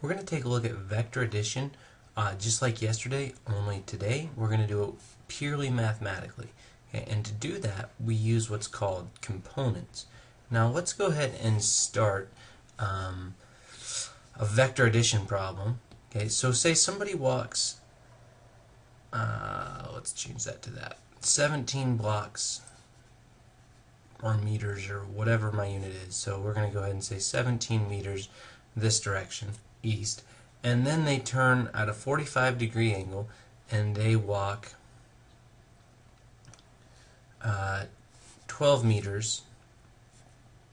We're going to take a look at vector addition just like yesterday, only today we're going to do it purely mathematically. Okay? And to do that, we use what's called components. Now let's go ahead and start a vector addition problem. Okay, so say somebody walks, let's change that to that, 17 blocks or meters or whatever my unit is. So we're going to go ahead and say 17 meters this direction, east, and then they turn at a 45-degree angle and they walk 12 meters,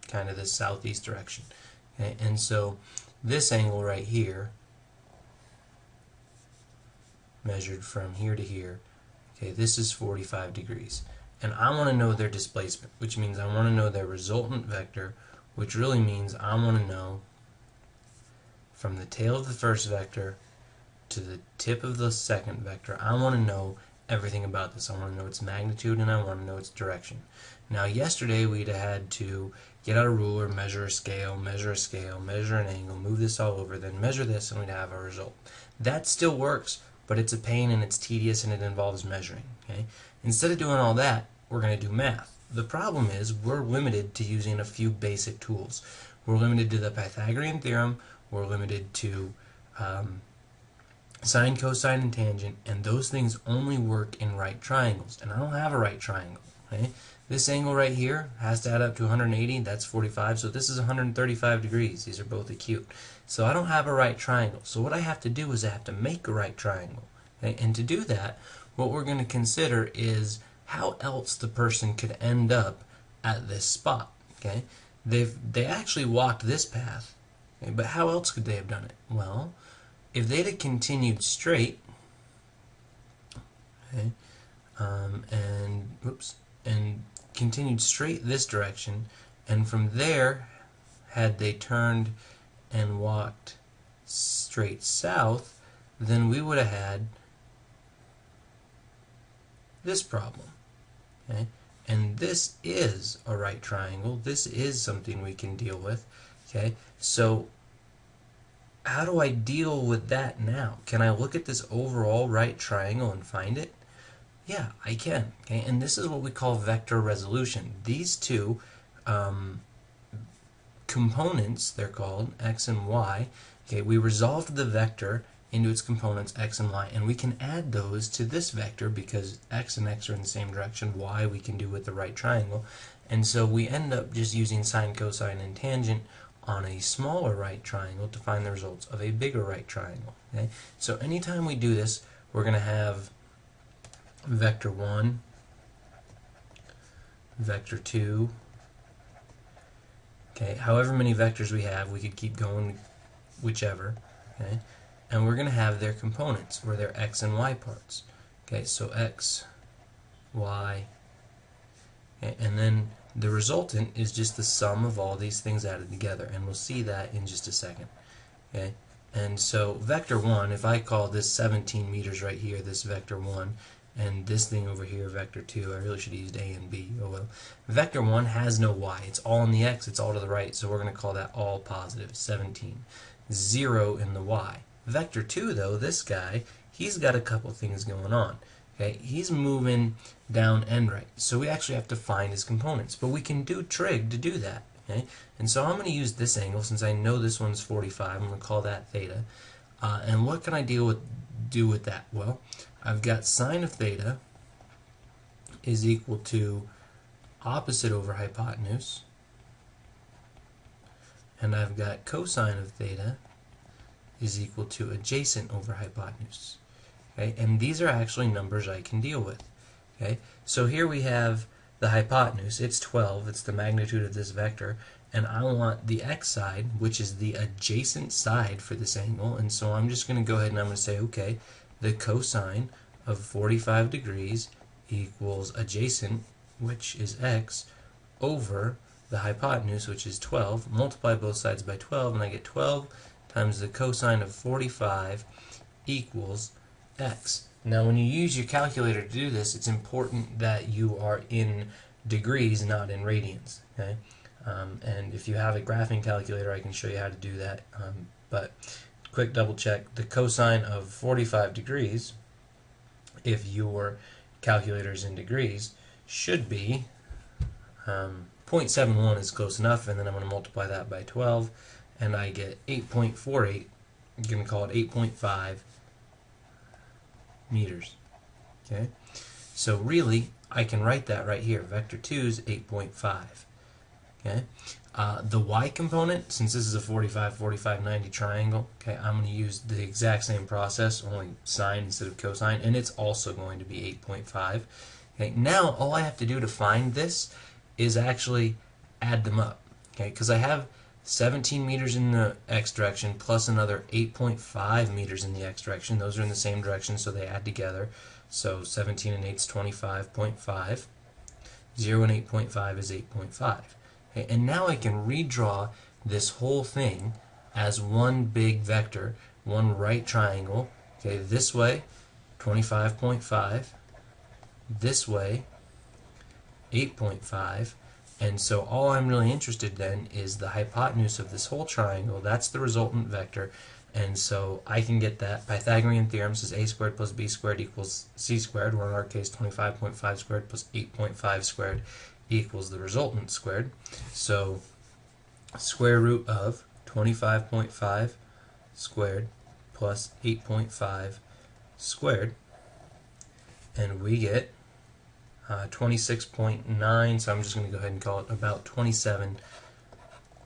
kind of the southeast direction. Okay? And so this angle right here, measured from here to here, okay, this is 45 degrees. And I want to know their displacement, which means I want to know their resultant vector, which really means I want to know from the tail of the first vector to the tip of the second vector. I want to know everything about this. I want to know its magnitude and I want to know its direction. Now yesterday we'd had to get out a ruler, measure a scale, measure an angle, move this all over, then measure this, and we'd have a result. That still works, but it's a pain and it's tedious and it involves measuring. Okay? Instead of doing all that, we're going to do math. The problem is we're limited to using a few basic tools. We're limited to the Pythagorean theorem, we're limited to sine, cosine, and tangent, and those things only work in right triangles. And I don't have a right triangle. Okay? This angle right here has to add up to 180, that's 45, so this is 135 degrees. These are both acute. So I don't have a right triangle. So what I have to do is I have to make a right triangle. Okay? And to do that, what we're going to consider is how else the person could end up at this spot. Okay? They actually walked this path, okay, but how else could they have done it? Well, if they'd have continued straight, okay, and continued straight this direction, and from there, had they turned and walked straight south, then we would have had this problem. Okay? And this is a right triangle. This is something we can deal with. Okay? So how do I deal with that now? Can I look at this overall right triangle and find it? Yeah, I can. Okay? And this is what we call vector resolution. These two components, they're called, x and y. Okay, we resolved the vector into its components x and y, and we can add those to this vector because x and x are in the same direction, y we can do with the right triangle, and so we end up just using sine, cosine, and tangent on a smaller right triangle to find the results of a bigger right triangle. Okay? So anytime we do this, we're going to have vector 1, vector 2, okay, however many vectors we have, we could keep going whichever, okay? And we're going to have their components, or their x and y parts. Okay, so x, y, okay, and then the resultant is just the sum of all these things added together, and we'll see that in just a second. Okay, and so vector 1, if I call this 17 meters right here, this vector 1, and this thing over here, vector 2, I really should have used a and b, oh well. Vector 1 has no y, it's all in the x, it's all to the right, so we're going to call that all positive, 17. 0 in the y. Vector 2, though, this guy, he's got a couple things going on. Okay, he's moving down and right, so we actually have to find his components. But we can do trig to do that. Okay, and so I'm going to use this angle since I know this one's 45. I'm going to call that theta. And what can I do with that? Well, I've got sine of theta is equal to opposite over hypotenuse, and I've got cosine of theta is equal to adjacent over hypotenuse. Okay? And these are actually numbers I can deal with. Okay? So here we have the hypotenuse. It's 12. It's the magnitude of this vector. And I want the x side, which is the adjacent side for this angle. And so I'm just going to go ahead and I'm going to say, okay, the cosine of 45 degrees equals adjacent, which is x, over the hypotenuse, which is 12. Multiply both sides by 12, and I get 12 times the cosine of 45 equals x. Now when you use your calculator to do this, it's important that you are in degrees, not in radians. Okay? And if you have a graphing calculator, I can show you how to do that. But quick double check, the cosine of 45 degrees, if your calculator's in degrees, should be 0.71 is close enough, and then I'm going to multiply that by 12, and I get 8.48. I'm going to call it 8.5 meters. Okay, so really, I can write that right here. Vector 2 is 8.5. Okay, the y component, since this is a 45, 45, 90 triangle, okay, I'm going to use the exact same process, only sine instead of cosine, and it's also going to be 8.5. Okay, now all I have to do to find this is actually add them up. Okay, because I have 17 meters in the x direction plus another 8.5 meters in the x direction. Those are in the same direction, so they add together. So 17 and 8 is 25.5. 0 and 8.5 is 8.5. Okay, and now I can redraw this whole thing as one big vector, one right triangle. Okay, this way 25.5, this way 8.5, and so all I'm really interested then is the hypotenuse of this whole triangle. That's the resultant vector, and so I can get that. Pythagorean theorem says a squared plus b squared equals c squared, or in our case 25.5 squared plus 8.5 squared equals the resultant squared. So square root of 25.5 squared plus 8.5 squared, and we get 26.9, so I'm just going to go ahead and call it about 27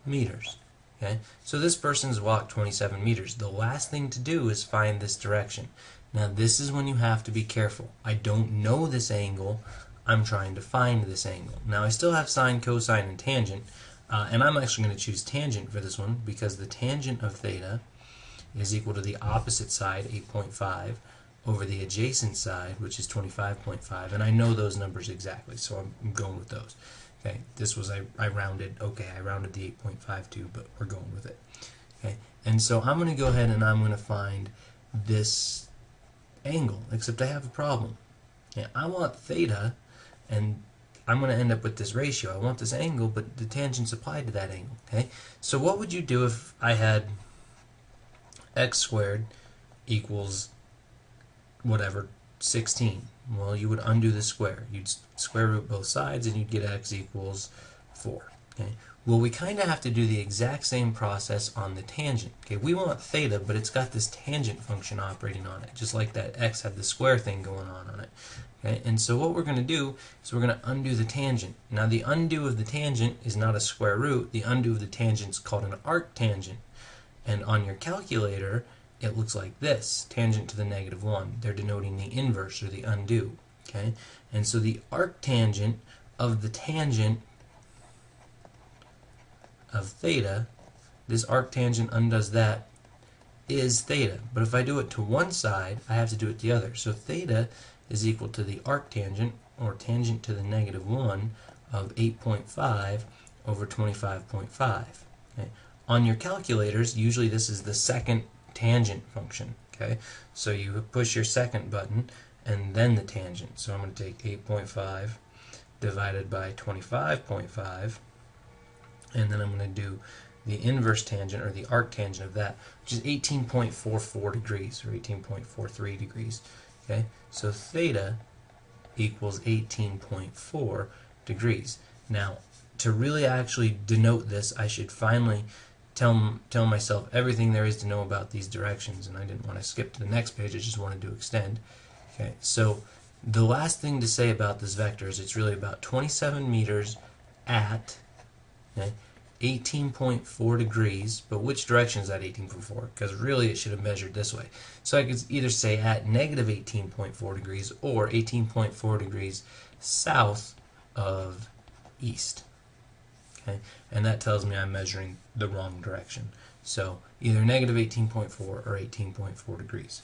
meters. Okay, so this person's walked 27 meters. The last thing to do is find this direction. Now this is when you have to be careful. I don't know this angle, I'm trying to find this angle. Now I still have sine, cosine, and tangent, and I'm actually going to choose tangent for this one because the tangent of theta is equal to the opposite side, 8.5, over the adjacent side, which is 25.5, and I know those numbers exactly, so I'm going with those. Okay, this was, I rounded, okay, I rounded the 8.5 too, but we're going with it. Okay, and so I'm going to go ahead and I'm going to find this angle, except I have a problem. Okay, I want theta, and I'm going to end up with this ratio. I want this angle, but the tangent's applied to that angle. Okay, so what would you do if I had x squared equals whatever, 16? Well, you would undo the square. You'd square root both sides, and you'd get x equals 4. Okay. Well, we kind of have to do the exact same process on the tangent. Okay, we want theta, but it's got this tangent function operating on it, just like that x had the square thing going on it. Okay, and so what we're going to do is we're going to undo the tangent. Now, the undo of the tangent is not a square root. The undo of the tangent is called an arctangent. And on your calculator, it looks like this, tangent to the -1. They're denoting the inverse, or the undo. Okay, and so the arctangent of the tangent of theta, this arctangent undoes that, is theta. But if I do it to one side, I have to do it the other. So theta is equal to the arctangent, or tangent to the -1, of 8.5 over 25.5. Okay. On your calculators, usually this is the second tangent function. Okay, so you push your second button and then the tangent. So I'm going to take 8.5 divided by 25.5, and then I'm going to do the inverse tangent, or the arctangent of that, which is 18.44 degrees, or 18.43 degrees. Okay, so theta equals 18.4 degrees. Now, to really actually denote this, I should finally tell myself everything there is to know about these directions, and I didn't want to skip to the next page, I just wanted to extend. Okay, so the last thing to say about this vector is it's really about 27 meters at 18.4 degrees, but which direction is that 18.4? Because really it should have measured this way. So I could either say at negative 18.4 degrees or 18.4 degrees south of east. Okay, and that tells me I'm measuring the wrong direction. So either negative 18.4 or 18.4 degrees.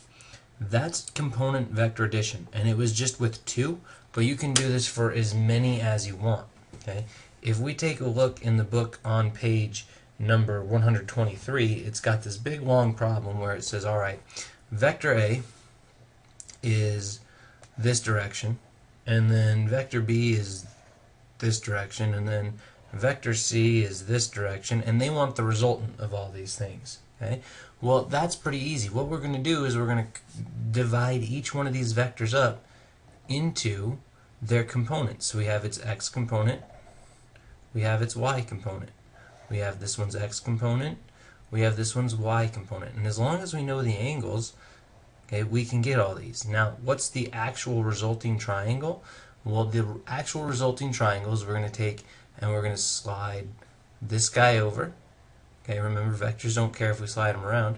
That's component vector addition, and it was just with 2, but you can do this for as many as you want. Okay, if we take a look in the book on page number 123, it's got this big long problem where it says, all right, vector A is this direction, and then vector B is this direction, and then vector C is this direction, and they want the resultant of all these things. Okay? Well, that's pretty easy. What we're going to do is we're going to divide each one of these vectors up into their components. So we have its x component, we have its y component, we have this one's x component, we have this one's y component. And as long as we know the angles, okay, we can get all these. Now, what's the actual resulting triangle? Well, the actual resulting triangle is we're going to take and we're going to slide this guy over. Okay, remember vectors don't care if we slide them around.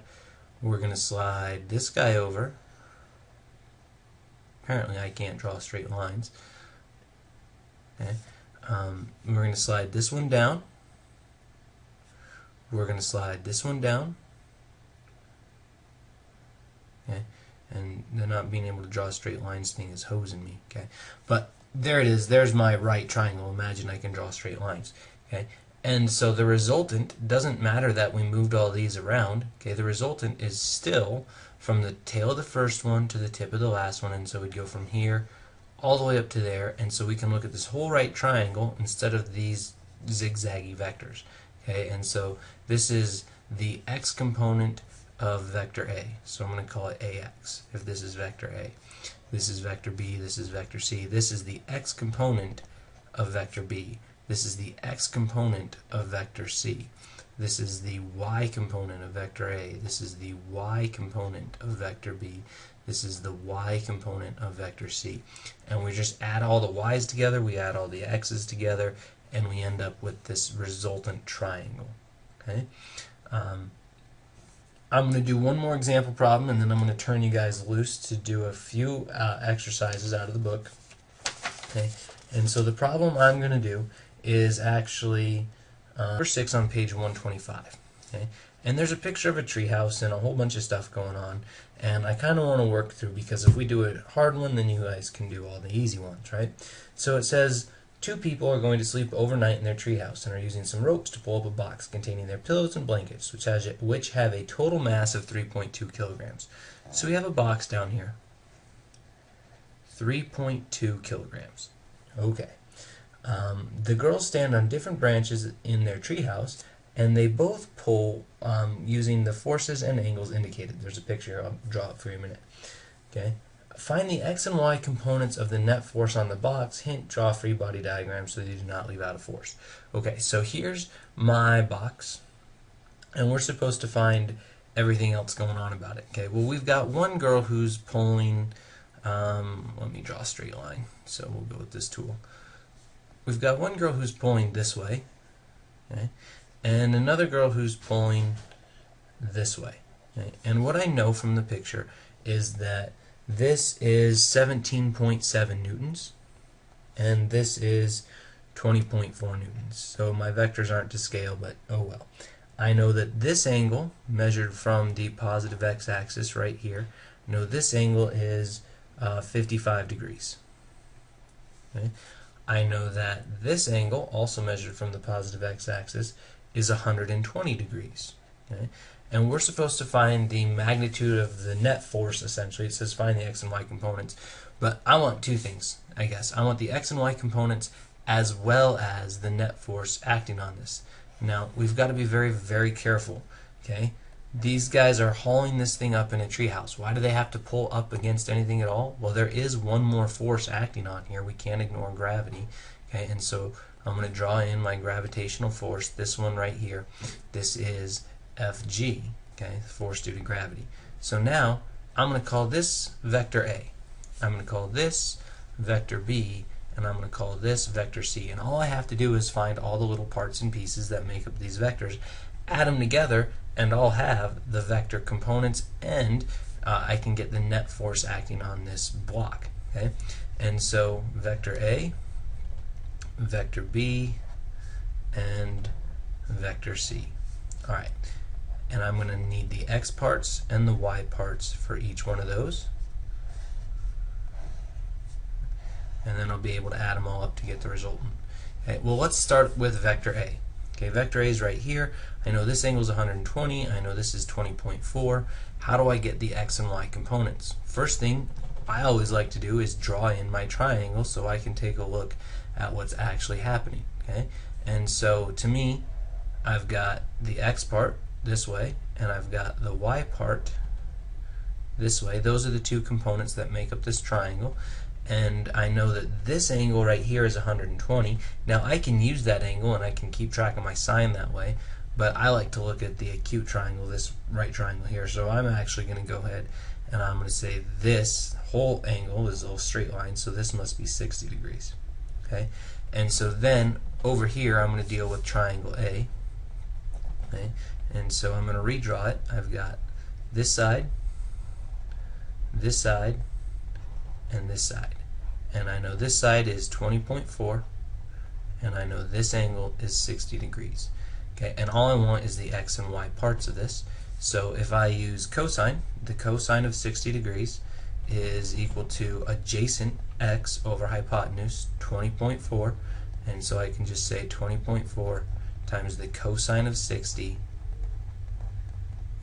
We're going to slide this guy over. Apparently I can't draw straight lines. Okay. We're going to slide this one down. We're going to slide this one down. Okay. And the not being able to draw straight lines thing is hosing me. Okay. But there it is. There's my right triangle. Imagine I can draw straight lines. Okay. And so the resultant doesn't matter that we moved all these around. Okay. The resultant is still from the tail of the first one to the tip of the last one, and so we'd go from here all the way up to there, and so we can look at this whole right triangle instead of these zigzaggy vectors. Okay, and so this is the x component of vector A, so I'm going to call it AX if this is vector A. This is vector B, this is vector C. This is the x component of vector B. This is the x component of vector C. This is the y component of vector A. This is the y component of vector B. This is the y component of vector C. And we just add all the y's together, we add all the x's together, and we end up with this resultant triangle. Okay. I'm going to do one more example problem, and then I'm going to turn you guys loose to do a few exercises out of the book. Okay. And so the problem I'm going to do is actually number 6 on page 125. Okay? And there's a picture of a treehouse and a whole bunch of stuff going on, and I kind of want to work through, because if we do a hard one, then you guys can do all the easy ones, right? So it says 2 people are going to sleep overnight in their treehouse and are using some ropes to pull up a box containing their pillows and blankets, which have a total mass of 3.2 kilograms. So we have a box down here, 3.2 kilograms. Okay. The girls stand on different branches in their treehouse, and they both pull using the forces and angles indicated. There's a picture. I'll draw it for you in a minute. Okay. Find the x and y components of the net force on the box. Hint, draw a free body diagram so that you do not leave out a force. Okay, so here's my box, and we're supposed to find everything else going on about it. Okay, well, we've got one girl who's pulling, let me draw a straight line, so we'll go with this tool. We've got one girl who's pulling this way, okay, and another girl who's pulling this way. Okay? And what I know from the picture is that this is 17.7 newtons, and this is 20.4 newtons. So my vectors aren't to scale, but oh well. I know that this angle, measured from the positive x-axis right here, I know this angle is 55 degrees. Okay? I know that this angle, also measured from the positive x-axis, is 120 degrees. Okay? And we're supposed to find the magnitude of the net force, essentially. It says find the x and y components. But I want two things, I guess. I want the x and y components as well as the net force acting on this. Now, we've got to be very, very careful. Okay? These guys are hauling this thing up in a treehouse. Why do they have to pull up against anything at all? Well, there is one more force acting on here. We can't ignore gravity. Okay? And so I'm going to draw in my gravitational force, this one right here. This is Fg, okay, force due to gravity. So now I'm going to call this vector A. I'm going to call this vector B, and I'm going to call this vector C. And all I have to do is find all the little parts and pieces that make up these vectors, add them together, and I'll have the vector components, and I can get the net force acting on this block. Okay, and so vector A, vector B, and vector C. All right. And I'm going to need the x parts and the y parts for each one of those. And then I'll be able to add them all up to get the resultant. Okay, well, let's start with vector A. Okay, vector A is right here. I know this angle is 120. I know this is 20.4. How do I get the x and y components? First thing I always like to do is draw in my triangle so I can take a look at what's actually happening. Okay, and so to me, I've got the x part this way, and I've got the y part this way. Those are the two components that make up this triangle. And I know that this angle right here is 120. Now I can use that angle and I can keep track of my sine that way, but I like to look at the acute triangle, this right triangle here. So I'm actually going to go ahead and I'm going to say this whole angle is a little straight line, so this must be 60 degrees. Okay, and so then over here I'm going to deal with triangle A. Okay, and so I'm going to redraw it. I've got this side, and this side. And I know this side is 20.4, and I know this angle is 60 degrees. Okay, and all I want is the x and y parts of this. So if I use cosine, the cosine of 60 degrees is equal to adjacent x over hypotenuse, 20.4, and so I can just say 20.4 times the cosine of 60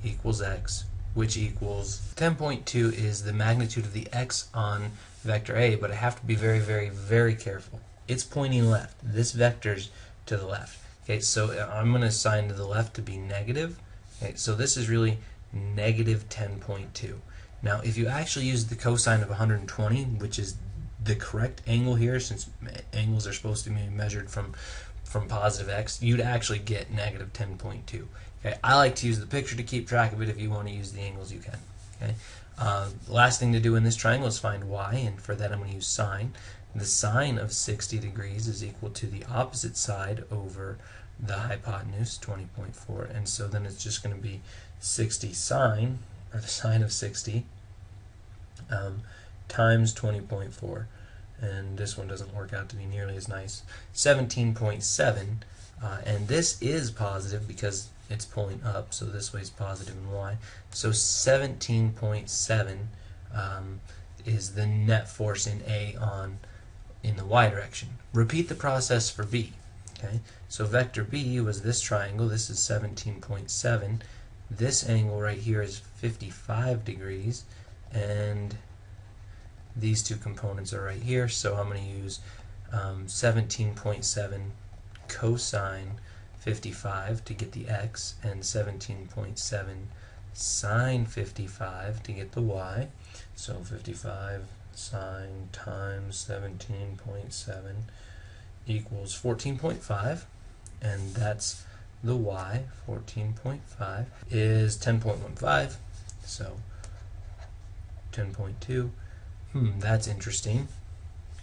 equals x, which equals 10.2 is the magnitude of the x on vector A, but I have to be very, very, very careful. It's pointing left. This vector's to the left. Okay, so I'm going to assign to the left to be negative. Okay, so this is really negative 10.2. Now, if you actually use the cosine of 120, which is the correct angle here, since angles are supposed to be measured from positive x, you'd actually get negative 10.2. Okay, I like to use the picture to keep track of it. If you want to use the angles, you can. Okay. Last thing to do in this triangle is find y, and for that I'm going to use sine. The sine of 60 degrees is equal to the opposite side over the hypotenuse, 20.4, and so then it's just going to be 60 sine, or the sine of 60, times 20.4, and this one doesn't work out to be nearly as nice, 17.7, and this is positive because it's pulling up, so this way is positive in y. So 17.7 is the net force in A in the y direction. Repeat the process for B. Okay, so vector B was this triangle. This is 17.7. This angle right here is 55 degrees, and these two components are right here. So I'm going to use 17.7 cosine 55 to get the x, and 17.7 sine 55 to get the y. So 55 sine times 17.7 equals 14.5, and that's the y. 14.5 is 10.15, so 10.2. That's interesting.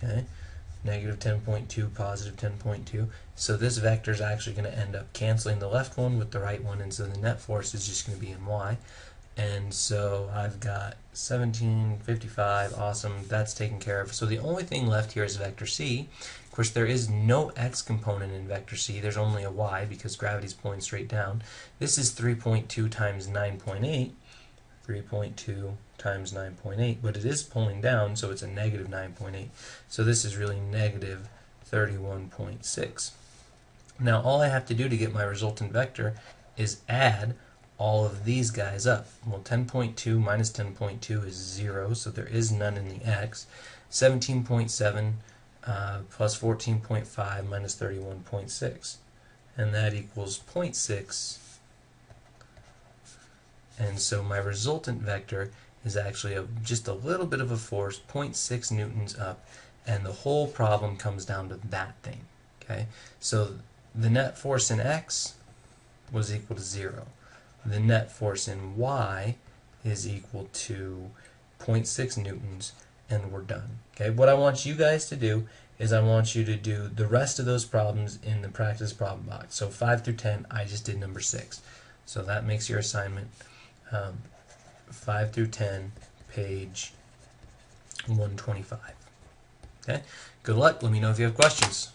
Okay, negative 10.2, positive 10.2. So this vector is actually going to end up canceling the left one with the right one, and so the net force is just going to be in y. And so I've got 1755, awesome, that's taken care of. So the only thing left here is vector C. Of course, there is no x component in vector C, there's only a y because gravity's pulling straight down. This is 3.2 times 9.8, 3.2 times 9.8, but it is pulling down, so it's a negative 9.8. So this is really negative 31.6. Now all I have to do to get my resultant vector is add all of these guys up. Well, 10.2 minus 10.2 is 0, so there is none in the x. 17.7 plus 14.5 minus 31.6, and that equals 0.6. And so my resultant vector is actually just a little bit of a force, 0.6 newtons up, and the whole problem comes down to that thing. Okay, so the net force in x was equal to 0. The net force in y is equal to 0.6 newtons, and we're done. Okay, what I want you guys to do is I want you to do the rest of those problems in the practice problem box. So 5 through 10, I just did number 6. So that makes your assignment 5 through 10, page 125. Okay, good luck. Let me know if you have questions.